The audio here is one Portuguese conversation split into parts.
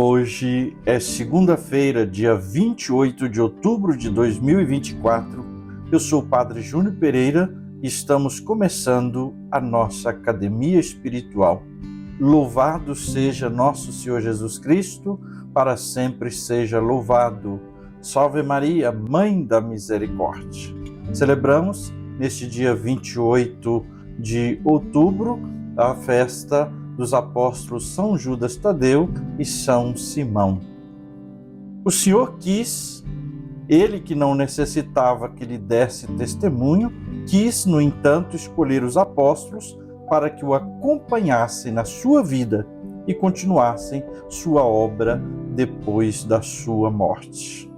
Hoje é segunda-feira, dia 28 de outubro de 2024. Eu sou o Padre Júnior Pereira e estamos começando a nossa Academia Espiritual. Louvado seja nosso Senhor Jesus Cristo, para sempre seja louvado. Salve Maria, Mãe da Misericórdia. Celebramos neste dia 28 de outubro a festa dos apóstolos São Judas Tadeu e São Simão. O Senhor quis, ele que não necessitava que lhe desse testemunho, quis, no entanto, escolher os apóstolos para que o acompanhassem na sua vida e continuassem sua obra depois da sua morte.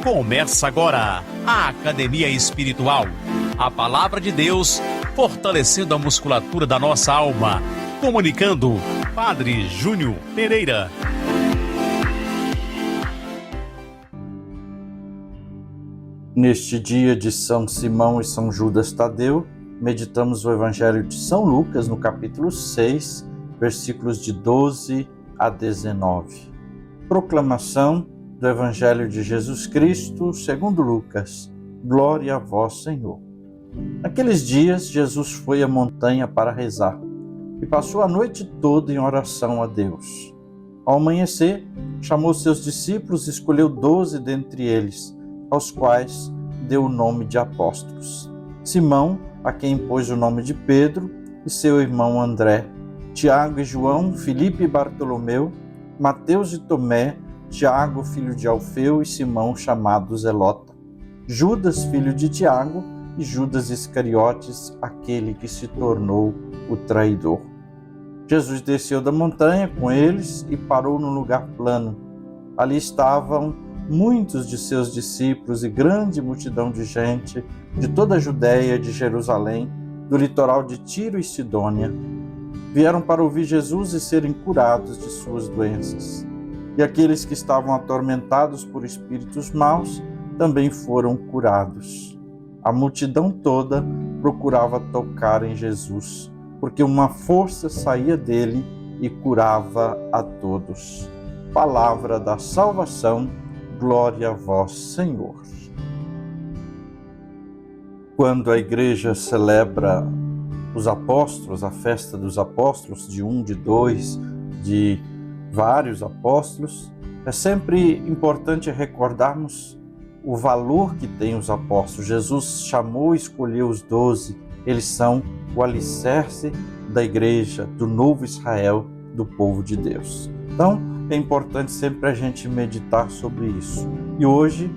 Começa agora a Academia Espiritual, a Palavra de Deus fortalecendo a musculatura da nossa alma. Comunicando, Padre Júnior Pereira. Neste dia de São Simão e São Judas Tadeu, meditamos o Evangelho de São Lucas, no capítulo 6, versículos de 12 a 19. Proclamação do Evangelho de Jesus Cristo, segundo Lucas. Glória a vós, Senhor. Naqueles dias, Jesus foi à montanha para rezar e passou a noite toda em oração a Deus. Ao amanhecer, chamou seus discípulos e escolheu 12 dentre eles, aos quais deu o nome de apóstolos. Simão, a quem pôs o nome de Pedro, e seu irmão André, Tiago e João, Filipe e Bartolomeu, Mateus e Tomé, Tiago, filho de Alfeu, e Simão, chamado Zelota, Judas, filho de Tiago, e Judas Iscariotes, aquele que se tornou o traidor. Jesus desceu da montanha com eles e parou num lugar plano. Ali estavam muitos de seus discípulos e grande multidão de gente de toda a Judéia, de Jerusalém, do litoral de Tiro e Sidônia. Vieram para ouvir Jesus e serem curados de suas doenças. E aqueles que estavam atormentados por espíritos maus também foram curados. A multidão toda procurava tocar em Jesus, porque uma força saía dele e curava a todos. Palavra da salvação, glória a vós, Senhor. Quando a igreja celebra os apóstolos, a festa dos apóstolos, de um, de dois, de vários apóstolos, é sempre importante recordarmos o valor que tem os apóstolos. Jesus chamou e escolheu os 12. Eles são o alicerce da igreja, do novo Israel, do povo de Deus. Então, é importante sempre a gente meditar sobre isso. E hoje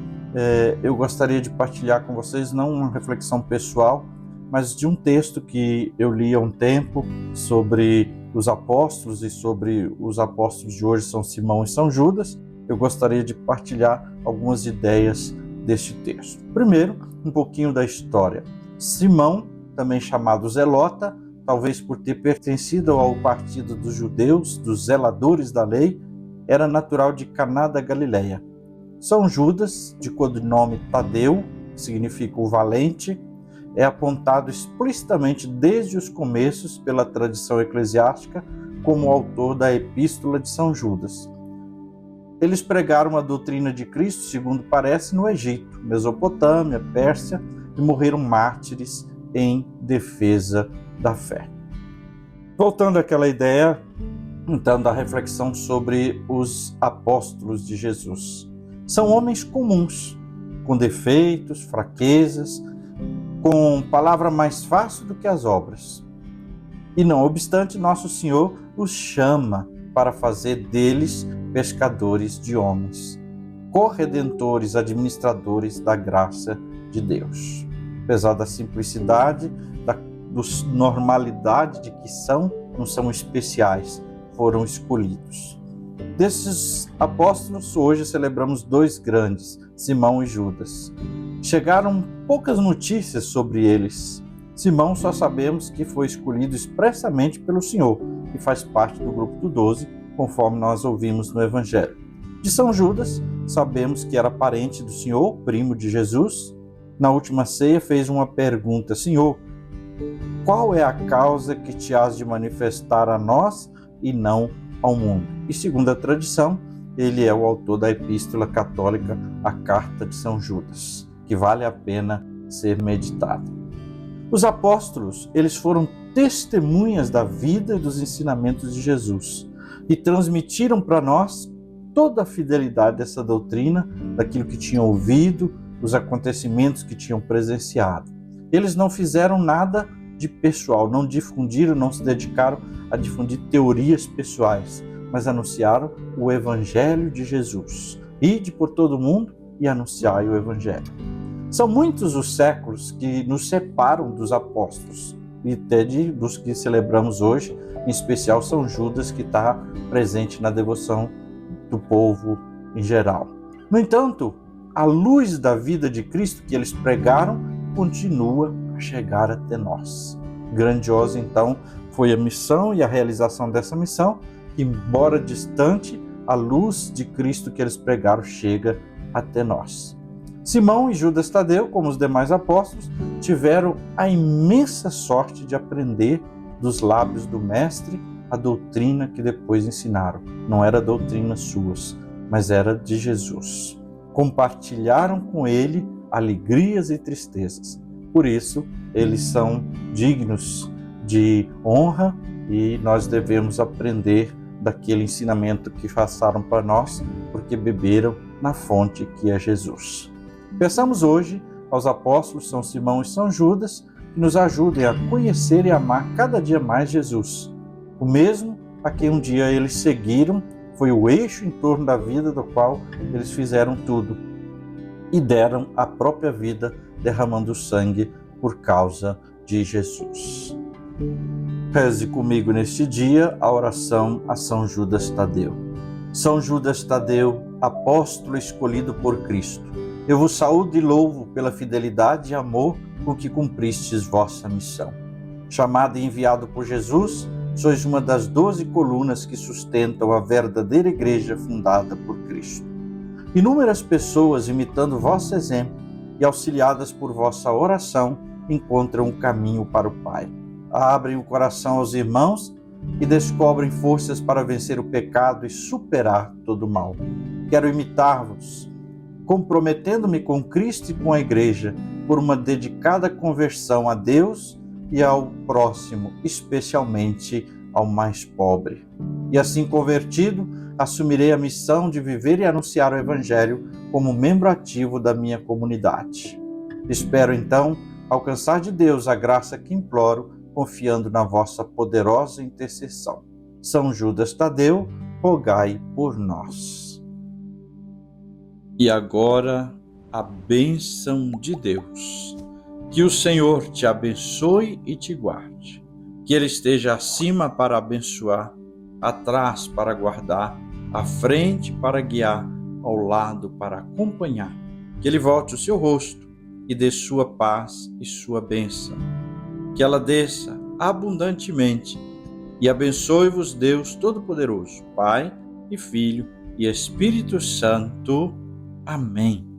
eu gostaria de partilhar com vocês, não uma reflexão pessoal, mas de um texto que eu li há um tempo sobre os apóstolos e sobre os apóstolos de hoje, São Simão e São Judas. Eu gostaria de partilhar algumas ideias deste texto. Primeiro, um pouquinho da história. Simão, também chamado Zelota, talvez por ter pertencido ao partido dos judeus, dos zeladores da lei, era natural de Caná da Galileia. São Judas, de codinome Tadeu, que significa o valente, é apontado explicitamente desde os começos pela tradição eclesiástica como o autor da Epístola de São Judas. Eles pregaram a doutrina de Cristo, segundo parece, no Egito, Mesopotâmia, Pérsia, e morreram mártires em defesa da fé. Voltando àquela ideia, então, da reflexão sobre os apóstolos de Jesus. São homens comuns, com defeitos, fraquezas, com palavra mais fácil do que as obras. E não obstante, nosso Senhor os chama para fazer deles pescadores de homens, corredentores, administradores da graça de Deus. Apesar da simplicidade, da normalidade de que não são especiais, foram escolhidos. Desses apóstolos, hoje celebramos 2 grandes, Simão e Judas. Chegaram poucas notícias sobre eles. Simão só sabemos que foi escolhido expressamente pelo Senhor e faz parte do grupo dos 12, conforme nós ouvimos no Evangelho. De São Judas, sabemos que era parente do Senhor, primo de Jesus. Na última ceia fez uma pergunta: Senhor, qual é a causa que te has de manifestar a nós e não ao mundo. E segundo a tradição, ele é o autor da epístola católica, a Carta de São Judas, que vale a pena ser meditada. Os apóstolos, eles foram testemunhas da vida e dos ensinamentos de Jesus e transmitiram para nós toda a fidelidade dessa doutrina, daquilo que tinham ouvido, dos acontecimentos que tinham presenciado. Eles não fizeram nada de pessoal, não difundiram, não se dedicaram a difundir teorias pessoais, mas anunciaram o Evangelho de Jesus. Ide por todo o mundo e anunciai o Evangelho. São muitos os séculos que nos separam dos apóstolos e até dos que celebramos hoje, em especial São Judas, que está presente na devoção do povo em geral. No entanto, a luz da vida de Cristo que eles pregaram continua a chegar até nós. Grandiosa, então, foi a missão e a realização dessa missão, que, embora distante, a luz de Cristo que eles pregaram chega até nós. Simão e Judas Tadeu, como os demais apóstolos, tiveram a imensa sorte de aprender dos lábios do Mestre a doutrina que depois ensinaram. Não era doutrina suas, mas era de Jesus. Compartilharam com ele alegrias e tristezas. Por isso, eles são dignos de honra e nós devemos aprender daquele ensinamento que passaram para nós, porque beberam na fonte que é Jesus. Peçamos hoje aos apóstolos São Simão e São Judas que nos ajudem a conhecer e amar cada dia mais Jesus. O mesmo a quem um dia eles seguiram, foi o eixo em torno da vida do qual eles fizeram tudo e deram a própria vida derramando sangue por causa de Jesus. Reze comigo neste dia a oração a São Judas Tadeu. São Judas Tadeu, apóstolo escolhido por Cristo, eu vos saúdo e louvo pela fidelidade e amor com que cumpristes vossa missão. Chamado e enviado por Jesus, sois uma das 12 colunas que sustentam a verdadeira igreja fundada por Cristo. Inúmeras pessoas, imitando vosso exemplo e auxiliadas por vossa oração, encontram o caminho para o Pai. Abrem o coração aos irmãos e descobrem forças para vencer o pecado e superar todo o mal. Quero imitar-vos, comprometendo-me com Cristo e com a Igreja por uma dedicada conversão a Deus e ao próximo, especialmente ao mais pobre. E assim convertido, assumirei a missão de viver e anunciar o Evangelho como membro ativo da minha comunidade. Espero então alcançar de Deus a graça que imploro, confiando na vossa poderosa intercessão. São Judas Tadeu, rogai por nós. E agora, a bênção de Deus. Que o Senhor te abençoe e te guarde. Que Ele esteja acima para abençoar, atrás para guardar, à frente para guiar, ao lado para acompanhar. Que Ele volte o seu rosto e dê sua paz e sua bênção. Que ela desça abundantemente e abençoe-vos Deus Todo-Poderoso, Pai e Filho e Espírito Santo. Amém.